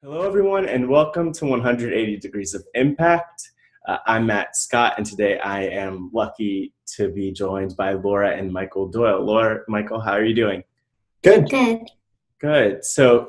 Hello, everyone, and welcome to 180 Degrees of Impact. I'm Matt Scott, and today I am lucky to be joined by Laura and Michael Doyle. Laura, Michael, how are you doing? Good. Good. Good. So,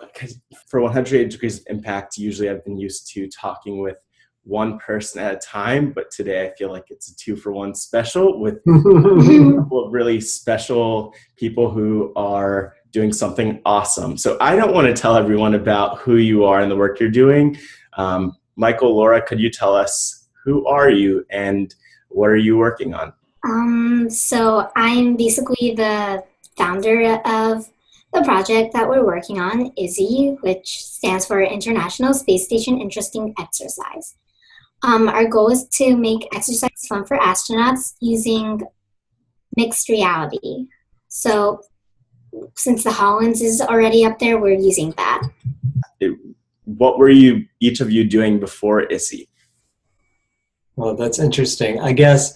for 180 Degrees of Impact, usually I've been used to talking with one person at a time, but today I feel like it's a two-for-one special with a couple of really special people who are doing something awesome. So I don't want to tell everyone about who you are and the work you're doing. Michael, Laura, could you tell us who are you and what are you working on? So I'm basically the founder of the project that we're working on, ISSIE, which stands for International Space Station Interesting Exercise. Our goal is to make exercise fun for astronauts using mixed reality. So since the HoloLens is already up there, we're using that. What were you, each of you, doing before ISSIE? Well, that's interesting. I guess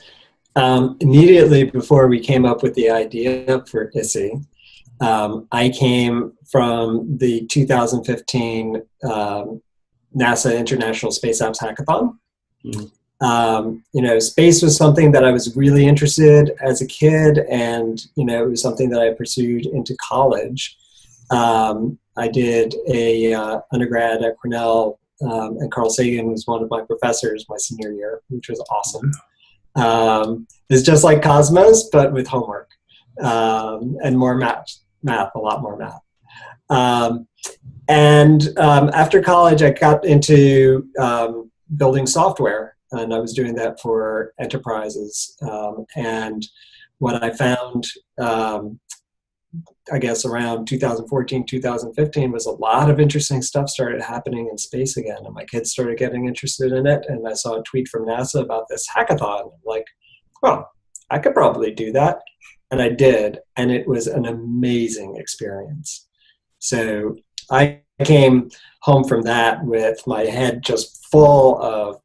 immediately before we came up with the idea for ISSIE, I came from the 2015 NASA International Space Apps Hackathon. Space was something that I was really interested in as a kid, and it was something that I pursued into college. I did a undergrad at Cornell, and Carl Sagan was one of my professors my senior year, which was awesome. It's just like Cosmos, but with homework and more math, a lot more math. After college, I got into building software, and I was doing that for enterprises. And what I found, I guess around 2014, 2015, was a lot of interesting stuff started happening in space again, and my kids started getting interested in it. And I saw a tweet from NASA about this hackathon. I'm like, well, I could probably do that. And I did, and it was an amazing experience. So I came home from that with my head just full of,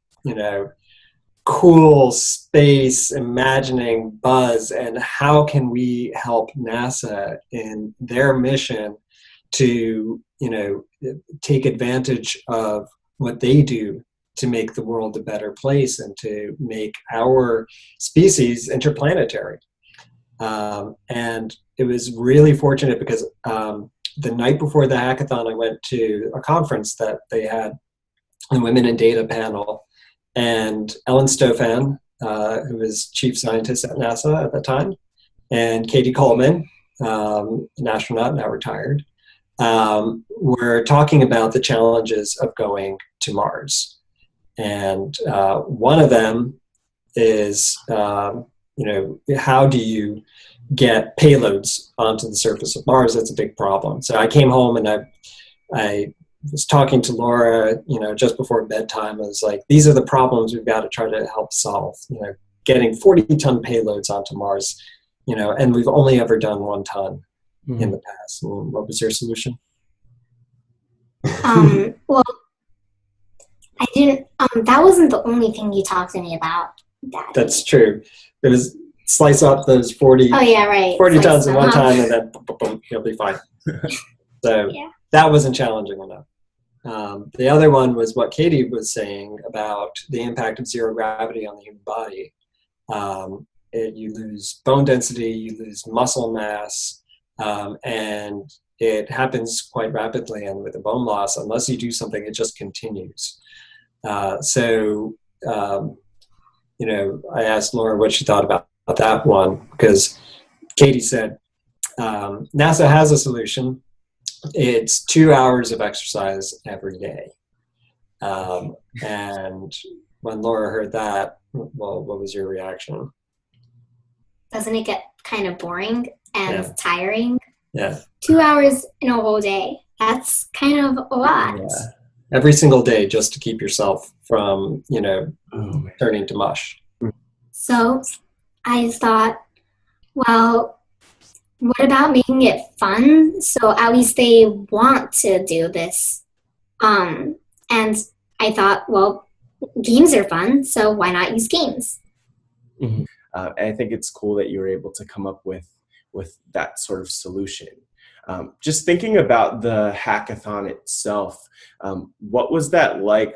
cool space imagining buzz, and how can we help NASA in their mission to, take advantage of what they do to make the world a better place and to make our species interplanetary. And it was really fortunate because the night before the hackathon, I went to a conference that they had, a Women in Data panel, and Ellen Stofan, who was chief scientist at NASA at the time, and Katie Coleman, an astronaut now retired, were talking about the challenges of going to Mars. And one of them is, how do you get payloads onto the surface of Mars? That's a big problem. So I came home and I was talking to Laura, just before bedtime. I was like, these are the problems we've got to try to help solve, getting 40-ton payloads onto Mars, and we've only ever done 1 ton in the past. And what was your solution? Well, I didn't, that wasn't the only thing you talked to me about, Daddy. That's true. It was slice up those 40, oh, yeah, right. 40 tons in 1 time, and then boom, boom, you'll be fine. So yeah. That wasn't challenging enough. The other one was what Katie was saying about the impact of zero gravity on the human body. You lose bone density, you lose muscle mass, and it happens quite rapidly. And with the bone loss, unless you do something, it just continues. I asked Laura what she thought about that one, because Katie said, NASA has a solution. It's 2 hours of exercise every day. And when Laura heard that, well, what was your reaction? Doesn't it get kind of boring and tiring? Yeah. 2 hours in a whole day. That's kind of a lot. Yeah. Every single day, just to keep yourself from, turning to mush. So I thought, well, what about making it fun? So at least they want to do this. And I thought, well, games are fun, so why not use games? Mm-hmm. I think it's cool that you were able to come up with that sort of solution. Just thinking about the hackathon itself, what was that like?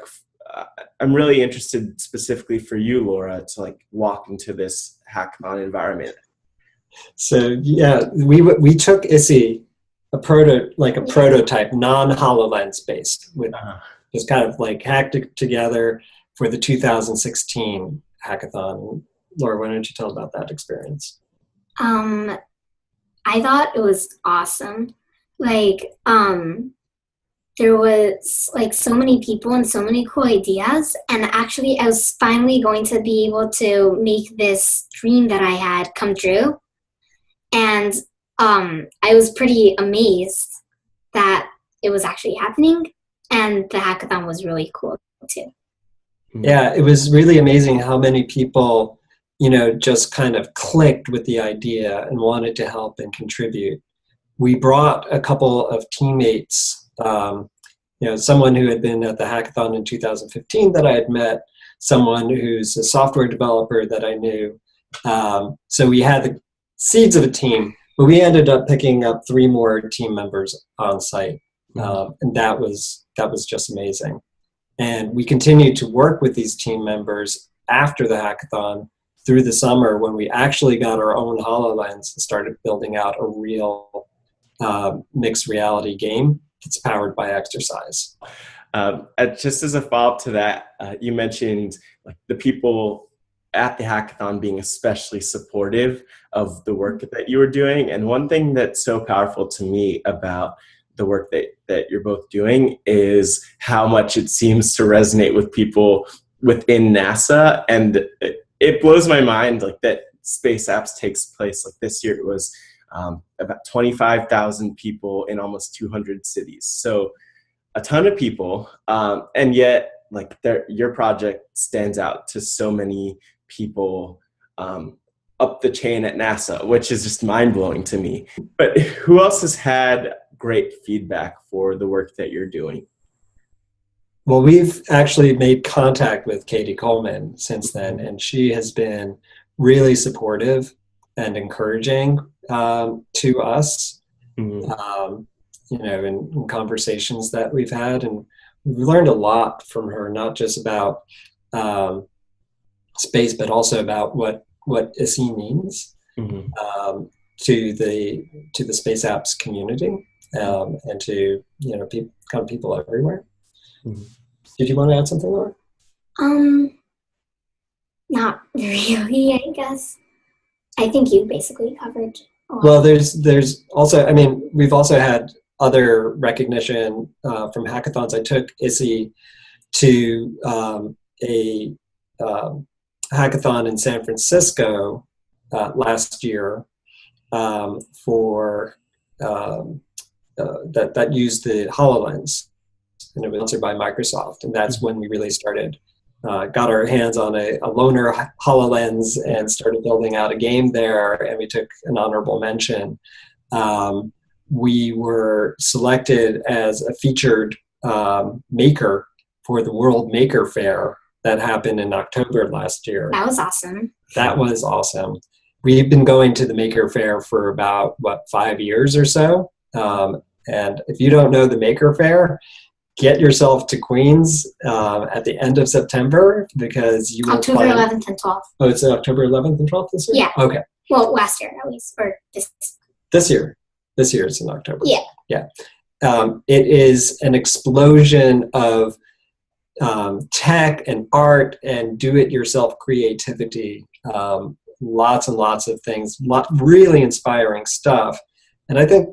I'm really interested specifically for you, Laura, to like walk into this hackathon environment. So yeah, we took ISSIE, a prototype, non-HoloLens based, with just kind of like hacked it together for the 2016 hackathon. Laura, why don't you tell about that experience? I thought it was awesome. Like, there was like so many people and so many cool ideas, and actually I was finally going to be able to make this dream that I had come true. And I was pretty amazed that it was actually happening, and the hackathon was really cool too. Yeah, it was really amazing how many people, just kind of clicked with the idea and wanted to help and contribute. We brought a couple of teammates, someone who had been at the hackathon in 2015 that I had met, someone who's a software developer that I knew. So we had the seeds of a team, but we ended up picking up 3 more team members on site, and that was just amazing. And we continued to work with these team members after the hackathon through the summer, when we actually got our own HoloLens and started building out a real mixed reality game that's powered by exercise. Just as a follow-up to that, you mentioned like the people at the hackathon being especially supportive of the work that you were doing. And one thing that's so powerful to me about the work that you're both doing is how much it seems to resonate with people within NASA. And it blows my mind like that Space Apps takes place. Like this year it was about 25,000 people in almost 200 cities. So a ton of people, and yet like your project stands out to so many people up the chain at NASA, which is just mind-blowing to me. But who else has had great feedback for the work that you're doing? Well, we've actually made contact with Katie Coleman since then, and she has been really supportive and encouraging to us, in conversations that we've had. And we've learned a lot from her, not just about space, but also about what ISSIE means to the Space Apps community, and to people everywhere. Did you want to add something, Laura? Not really, I guess. I think you basically covered a lot. Well, there's also, we've also had other recognition from hackathons. I took ISSIE to a hackathon in San Francisco last year for that used the HoloLens, and it was sponsored by Microsoft. And that's when we really started, got our hands on a loaner HoloLens and started building out a game there, and we took an honorable mention. We were selected as a featured maker for the World Maker Fair that happened in October last year. That was awesome. That was awesome. We've been going to the Maker Fair for about, 5 years or so. And if you don't know the Maker Fair, get yourself to Queens at the end of September, because you will October 11th and 12th. Oh, it's October 11th and 12th this year? Yeah. Okay. Well, last year at least, or This year. This year it's in October. Yeah. Yeah. It is an explosion of tech and art and do-it-yourself creativity. Lots and lots of things, really inspiring stuff. And I think,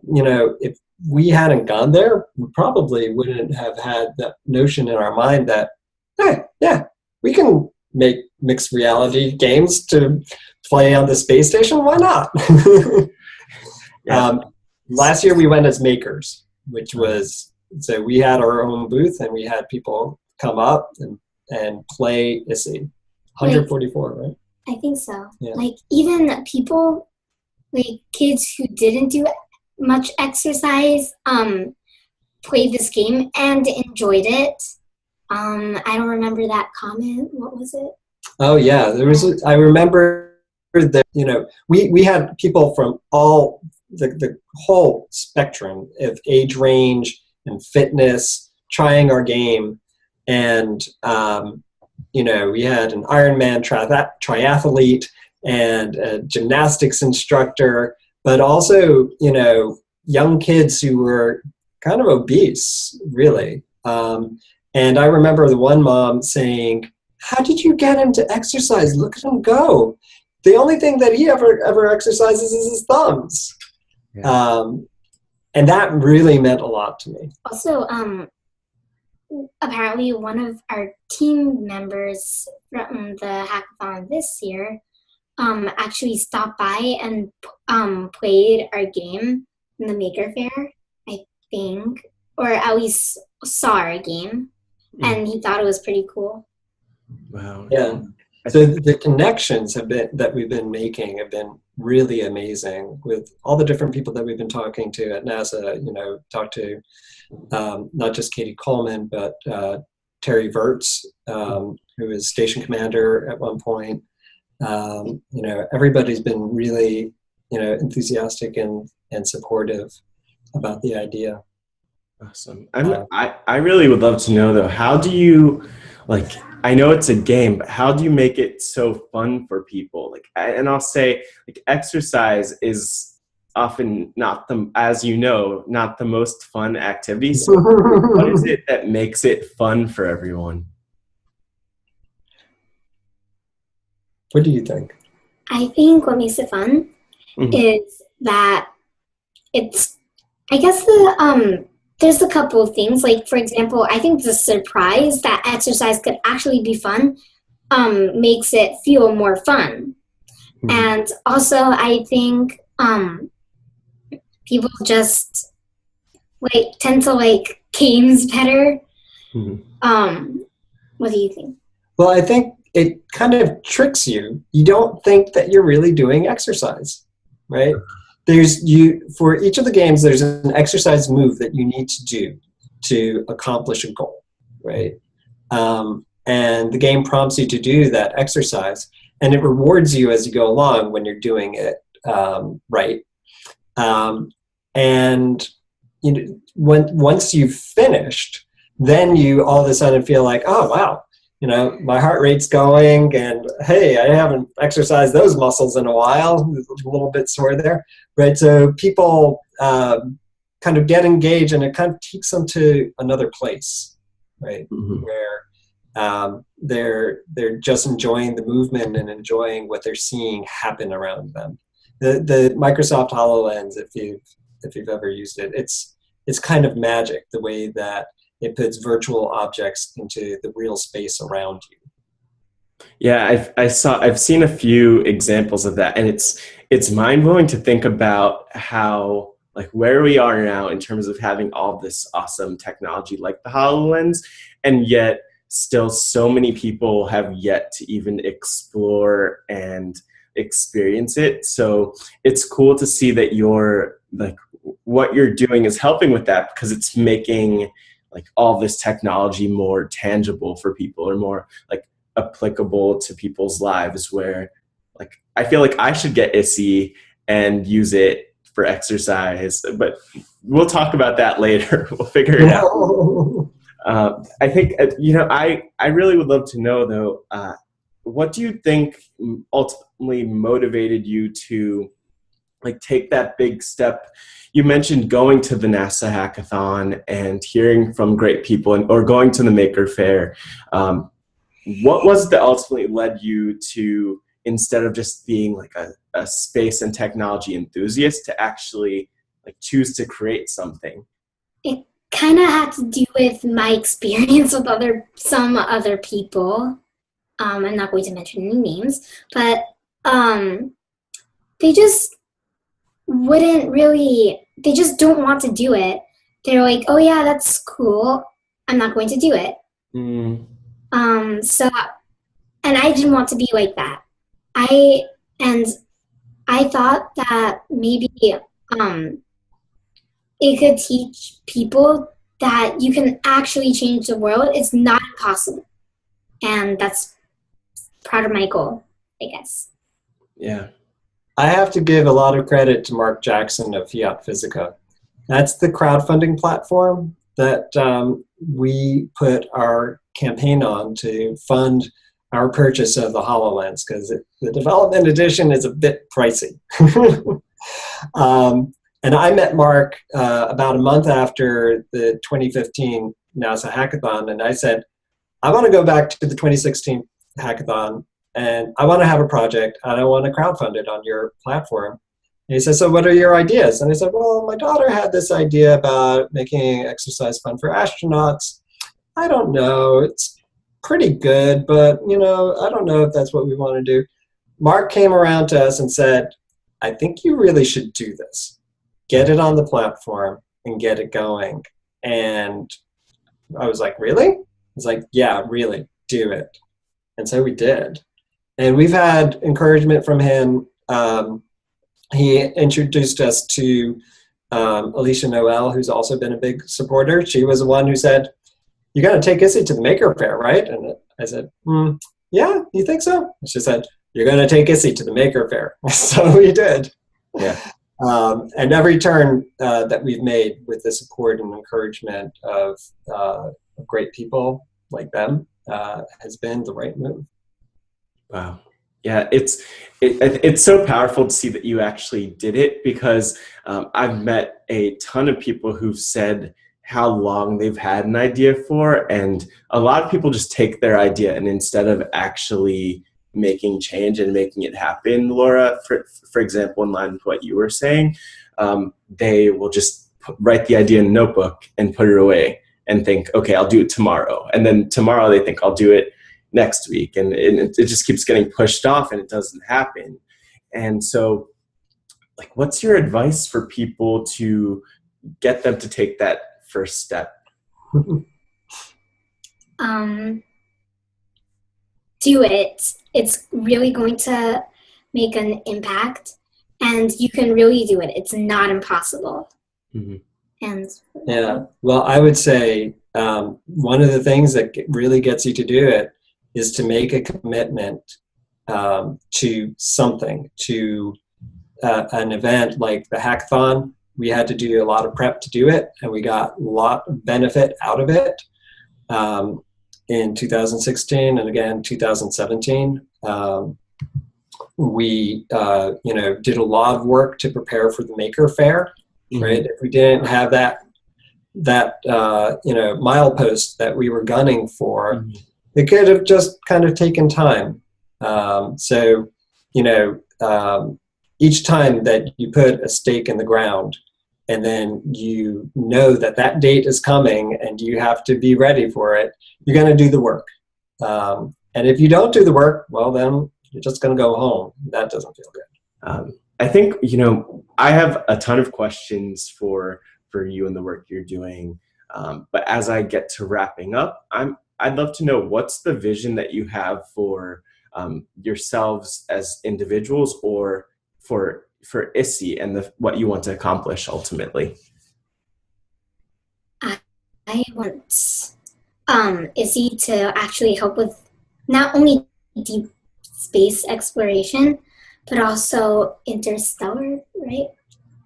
if we hadn't gone there, we probably wouldn't have had that notion in our mind that, hey, yeah, we can make mixed reality games to play on the space station. Why not? Last year we went as makers, which was, so we had our own booth and we had people come up and play ISSIE. 144, right? I think so. Yeah. Like even people, like kids who didn't do much exercise, played this game and enjoyed it. I don't remember that comment. What was it? Oh yeah, I remember that, we had people from all the whole spectrum of age range and fitness, trying our game. And, we had an Ironman triathlete and a gymnastics instructor, but also, young kids who were kind of obese, really. And I remember the one mom saying, "How did you get him to exercise? Look at him go. The only thing that he ever exercises is his thumbs." Yeah. And that really meant a lot to me. Also, apparently one of our team members from the hackathon this year actually stopped by and played our game in the Maker Faire, I think, or at least saw our game, and he thought it was pretty cool. Wow. Yeah. So the connections that we've been making have been really amazing with all the different people that we've been talking to at NASA. Talked to not just Katie Coleman, but Terry Virts, who is station commander at one point. Everybody's been really, enthusiastic and supportive about the idea. Awesome. I really would love to know, though, how do you, I know it's a game, but how do you make it so fun for people? And I'll say, exercise is often not not the most fun activity. So what is it that makes it fun for everyone? What do you think? I think what makes it fun is that it's, I guess there's a couple of things. For example, I think the surprise that exercise could actually be fun makes it feel more fun. And also, I think people just tend to like games better. What do you think? Well, I think it kind of tricks you. You don't think that you're really doing exercise, right? For each of the games, there's an exercise move that you need to do to accomplish a goal, right? And the game prompts you to do that exercise, and it rewards you as you go along when you're doing it right. And once you've finished, then you all of a sudden feel like, oh wow, my heart rate's going, and hey, I haven't exercised those muscles in a while. A little bit sore there, right? So people kind of get engaged, and it kind of takes them to another place, right? Where they're just enjoying the movement and enjoying what they're seeing happen around them. The Microsoft HoloLens, if you've ever used it, it's kind of magic the way that it puts virtual objects into the real space around you. Yeah, I've seen a few examples of that, and it's mind-blowing to think about how where we are now in terms of having all this awesome technology like the HoloLens, and yet still so many people have yet to even explore and experience it. So it's cool to see that what you're doing is helping with that, because it's making all this technology more tangible for people, or more applicable to people's lives, where I feel like I should get ISSIE and use it for exercise, but we'll talk about that later. We'll figure it out. I think, I really would love to know, though, what do you think ultimately motivated you to take that big step? You mentioned going to the NASA Hackathon and hearing from great people, or going to the Maker Faire. What was it that ultimately led you to, instead of just being a space and technology enthusiast, to actually choose to create something? It kind of had to do with my experience with some other people. I'm not going to mention any names, but they just they just don't want to do it. They're like, oh yeah, that's cool, I'm not going to do it. And I didn't want to be like that. I thought that maybe it could teach people that you can actually change the world. It's not impossible. And that's part of my goal, I guess. Yeah. I have to give a lot of credit to Mark Jackson of Fiat Physica. That's the crowdfunding platform that we put our campaign on to fund our purchase of the HoloLens, because the development edition is a bit pricey. And I met Mark about a month after the 2015 NASA Hackathon, and I said, I want to go back to the 2016 Hackathon, and I want to have a project, and I want to crowdfund it on your platform. And he said, so what are your ideas? And I said, well, my daughter had this idea about making exercise fun for astronauts. I don't know, it's pretty good, but I don't know if that's what we want to do. Mark came around to us and said, I think you really should do this. Get it on the platform and get it going. And I was like, really? He's like, yeah, really, do it. And so we did. And we've had encouragement from him. He introduced us to Alicia Noel, who's also been a big supporter. She was the one who said, you got to take ISSIE to the Maker Faire, right? And I said, yeah, you think so? And she said, you're going to take ISSIE to the Maker Faire. So we did. Yeah. And every turn that we've made with the support and encouragement of great people like them has been the right move. Wow. Yeah, it's so powerful to see that you actually did it, because I've met a ton of people who've said how long they've had an idea for, and a lot of people just take their idea and instead of actually making change and making it happen, Laura, for example, in line with what you were saying, they will just write the idea in a notebook and put it away and think, okay, I'll do it tomorrow. And then tomorrow they think I'll do it next week. And it just keeps getting pushed off and it doesn't happen. And so, like, what's your advice for people to get them to take that first step? Do it. It's really going to make an impact, and you can really do it. It's not impossible. Mm-hmm. And yeah, well, I would say one of the things that really gets you to do it is to make a commitment to something, to an event like the hackathon. We had to do a lot of prep to do it, and we got a lot of benefit out of it. In 2016 and again 2017, we did a lot of work to prepare for the Maker Faire. Mm-hmm. Right? If we didn't have that milepost that we were gunning for, mm-hmm. it could have just kind of taken time. Each time that you put a stake in the ground, and then you know that that date is coming and you have to be ready for it, you're going to do the work. And if you don't do the work, well, then you're just going to go home. That doesn't feel good. I think, I have a ton of questions for you and the work you're doing. But as I get to wrapping up, I'd love to know, what's the vision that you have for yourselves as individuals, or for ISSIE and what you want to accomplish ultimately? I want ISSIE to actually help with not only deep space exploration, but also interstellar, right?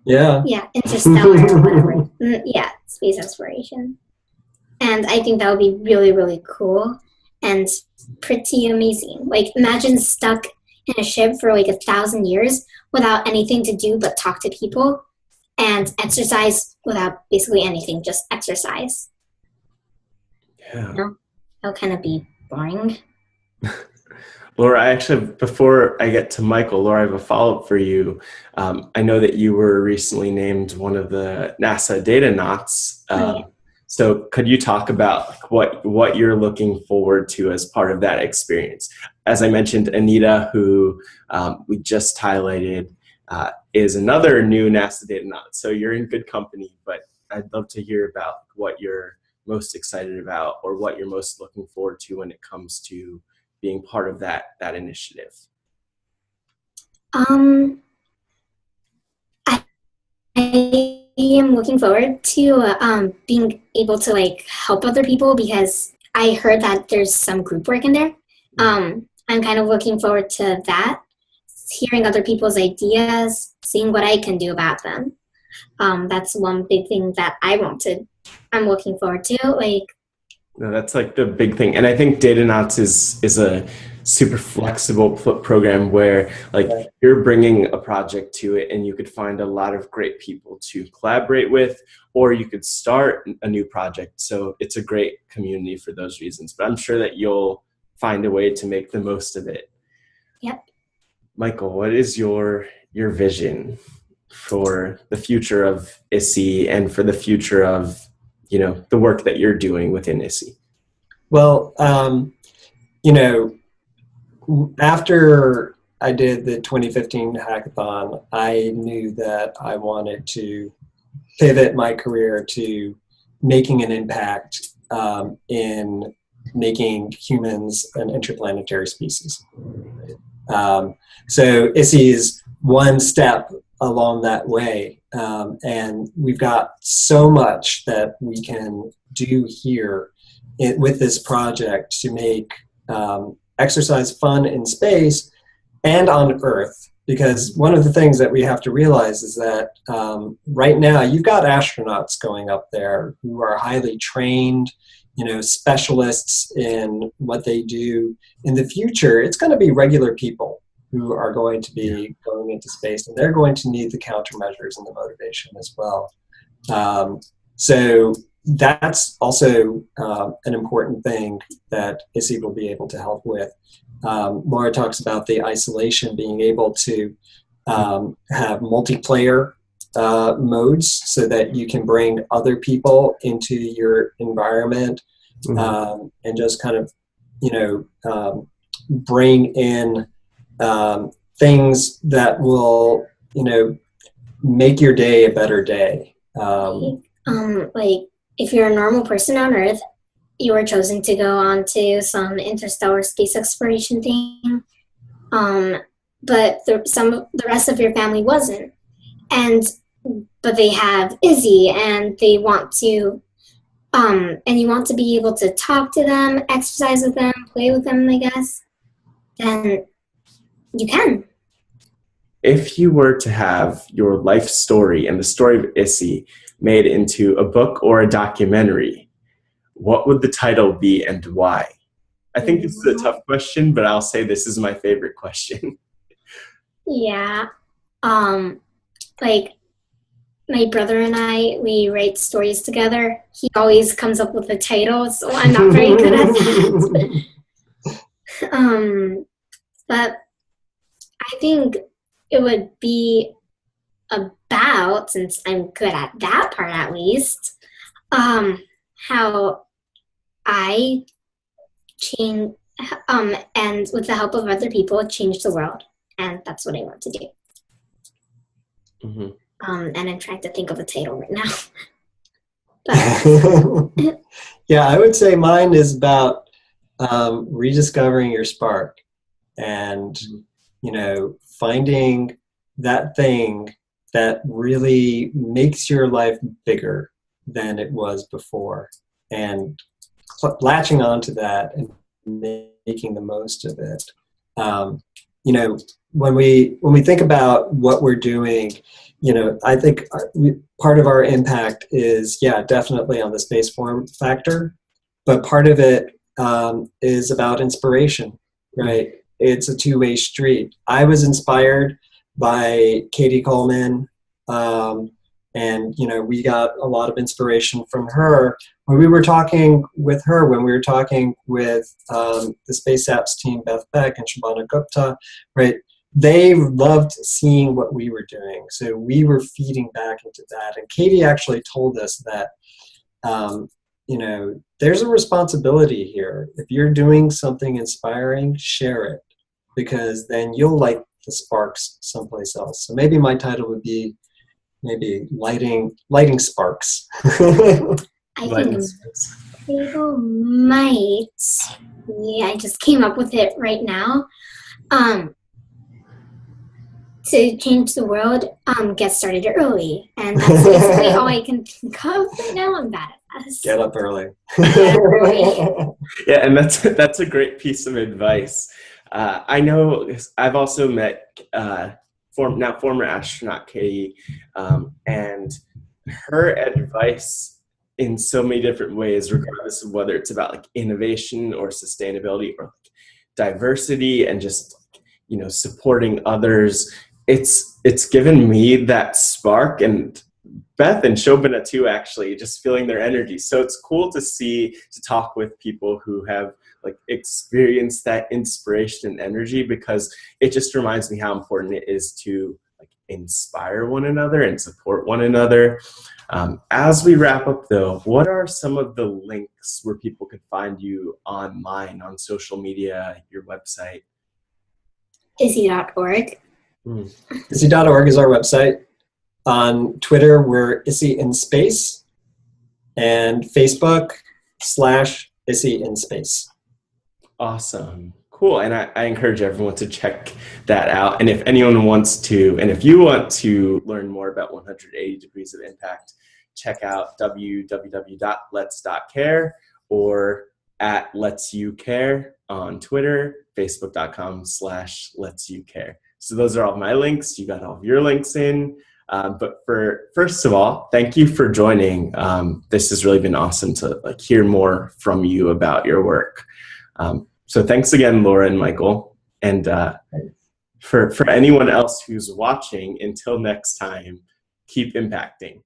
Yeah. Yeah, interstellar, whatever. Yeah, space exploration. And I think that would be really, really cool and pretty amazing. Like, imagine stuck in a ship for like 1,000 years without anything to do but talk to people, and exercise without basically anything, just exercise. Yeah. That'll kind of be boring. Laura, before I get to Michael, Laura, I have a follow-up for you. I know that you were recently named one of the NASA Datanauts. So could you talk about what you're looking forward to as part of that experience? As I mentioned, Anita, who we just highlighted, is another new NASA Datanaut. So you're in good company, but I'd love to hear about what you're most excited about, or what you're most looking forward to when it comes to being part of that initiative. I am looking forward to being able to help other people, because I heard that there's some group work in there. I'm kind of looking forward to that. hearing other people's ideas, seeing what I can do about them. That's one big thing that I'm looking forward to. Like, no, that's like the big thing. And I think Datanauts is a super flexible program where like you're bringing a project to it and you could find a lot of great people to collaborate with, or you could start a new project. So it's a great community for those reasons, but I'm sure that you'll find a way to make the most of it. Yep. Michael, what is your vision for the future of ISSIE and for the future of, you know, the work that you're doing within ISSIE? Well, you know, after I did the 2015 hackathon, I knew that I wanted to pivot my career to making an impact in making humans an interplanetary species. So ISSIE is one step along that way, and we've got so much that we can do here with this project to make exercise fun in space and on Earth. Because one of the things that we have to realize is that right now you've got astronauts going up there who are highly trained, you know, specialists in what they do. In the future, it's going to be regular people who are going to be going into space, and they're going to need the countermeasures and the motivation as well. So that's also an important thing that ISSIE will be able to help with. Laura talks about the isolation, being able to have multiplayer modes so that you can bring other people into your environment, and just kind of, you know, bring in things that will, you know, make your day a better day. Like, if you're a normal person on Earth, you were chosen to go on to some interstellar space exploration thing, but the rest of your family wasn't, but they have ISSIE, and they want to, and you want to be able to talk to them, exercise with them, play with them, I guess, then you can. If you were to have your life story and the story of ISSIE made into a book or a documentary, what would the title be and why? I think this is a tough question, but I'll say this is my favorite question. Yeah. Like, my brother and I, we write stories together. He always comes up with the title, so I'm not very good at that. But I think it would be about, since I'm good at that part at least, how I change, and with the help of other people, change the world. And that's what I want to do. And I'm trying to think of a title right now. But yeah, I would say mine is about rediscovering your spark and, you know, finding that thing that really makes your life bigger than it was before, and latching onto that and making the most of it. You know, when we think about what we're doing, you know, I think part of our impact is, yeah, definitely on the space form factor, but part of it is about inspiration, right? It's a two-way street. I was inspired by Katie Coleman, and, you know, we got a lot of inspiration from her when we were talking with her, when we were talking with the Space Apps team, Beth Beck and Shabana Gupta, right? They loved seeing what we were doing. So we were feeding back into that. And Katie actually told us that, you know, there's a responsibility here. If you're doing something inspiring, share it, because then you'll light the sparks someplace else. So maybe my title would be maybe lighting sparks. I think people might. Yeah, I just came up with it right now. To change the world, get started early, and that's basically all I can think of right now. I'm bad at this. Get up early. Yeah, and that's a great piece of advice. I know I've also met former astronaut Katie, and her advice in so many different ways, regardless of whether it's about like innovation or sustainability or like diversity and just, you know, supporting others. It's given me that spark, and Beth and Shobana too, actually, just feeling their energy. So it's cool to talk with people who have like experienced that inspiration and energy, because it just reminds me how important it is to like inspire one another and support one another. As we wrap up though, what are some of the links where people could find you online, on social media, your website? ISSIE.org. ISSIE.org is our website. On Twitter, we're ISSIE in Space, and Facebook /ISSIE in Space. Awesome. Cool. And I encourage everyone to check that out. And if anyone wants to, and if you want to learn more about 180 Degrees of Impact, check out www.lets.care or at @letsyoucare on Twitter, facebook.com/letsyoucare. So those are all my links. You got all of your links in. But first of all, thank you for joining. This has really been awesome to like hear more from you about your work. So thanks again, Laura and Michael. And for anyone else who's watching, until next time, keep impacting.